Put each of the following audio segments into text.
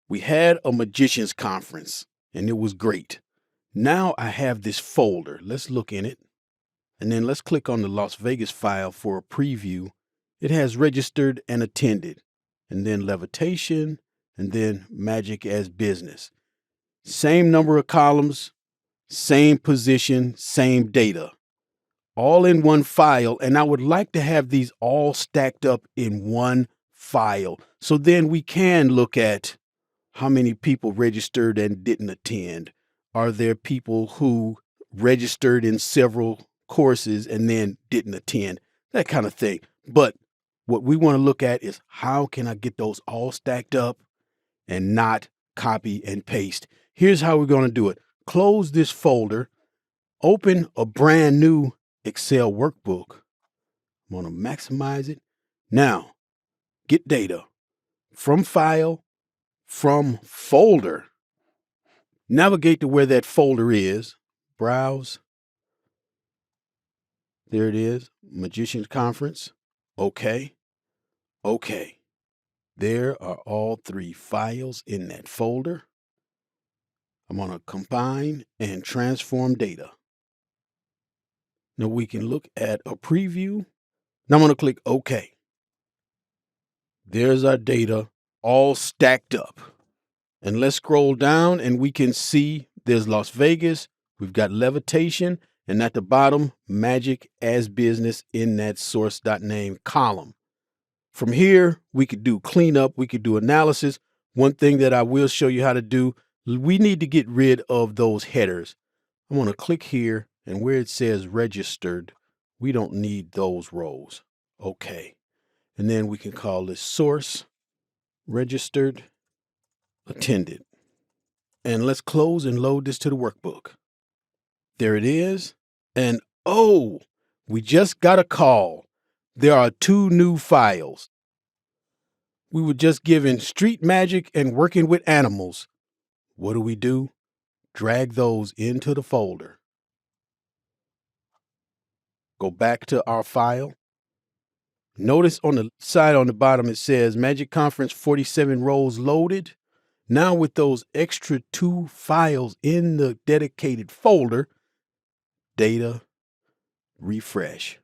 We had a magician's conference and it was great. Now I have this folder. Let's look in it. And then let's click on the Las Vegas file for a preview. It has registered and attended, and then levitation, and then magic as business. Same number of columns, same position, same data, all in one file. And I would like to have these all stacked up in one file. So then we can look at how many people registered and didn't attend. Are there people who registered in several courses and then didn't attend? That kind of thing. But what we want to look at is how can I get those all stacked up and not copy and paste? Here's how we're going to do it. Close this folder, open a brand new Excel workbook. I'm going to maximize it. Now, get data from file, from folder. Navigate to where that folder is. Browse. There it is. Magician's Conference. Okay. Okay. There are all three files in that folder. I'm going to combine and transform data. Now we can look at a preview. Now I'm going to click OK. There's our data all stacked up. And let's scroll down and we can see there's Las Vegas. We've got levitation. And at the bottom, magic as business in that source.name column. From here, we could do cleanup. We could do analysis. One thing that I will show you how to do, we need to get rid of those headers. I'm going to click here, and where it says registered, we don't need those rows. Okay. And then we can call this source, registered, attended. And let's close and load this to the workbook. There it is. And oh, we just got a call. There are two new files. We were just given street magic and working with animals. What do? Drag those into the folder. Go back to our file. Notice on the side on the bottom it says Magic Conference 47 rows loaded. Now with those extra two files in the dedicated folder, data, refresh.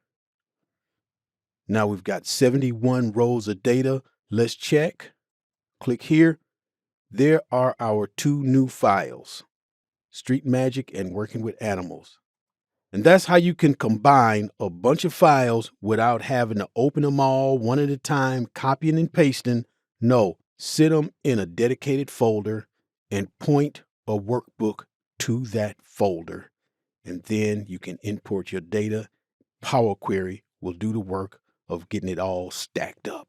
Now we've got 71 rows of data. Let's check. Click here. There are our two new files, Street Magic and Working with Animals. And that's how you can combine a bunch of files without having to open them all one at a time, copying and pasting. No, sit them in a dedicated folder and point a workbook to that folder. And then you can import your data. Power Query will do the work of getting it all stacked up.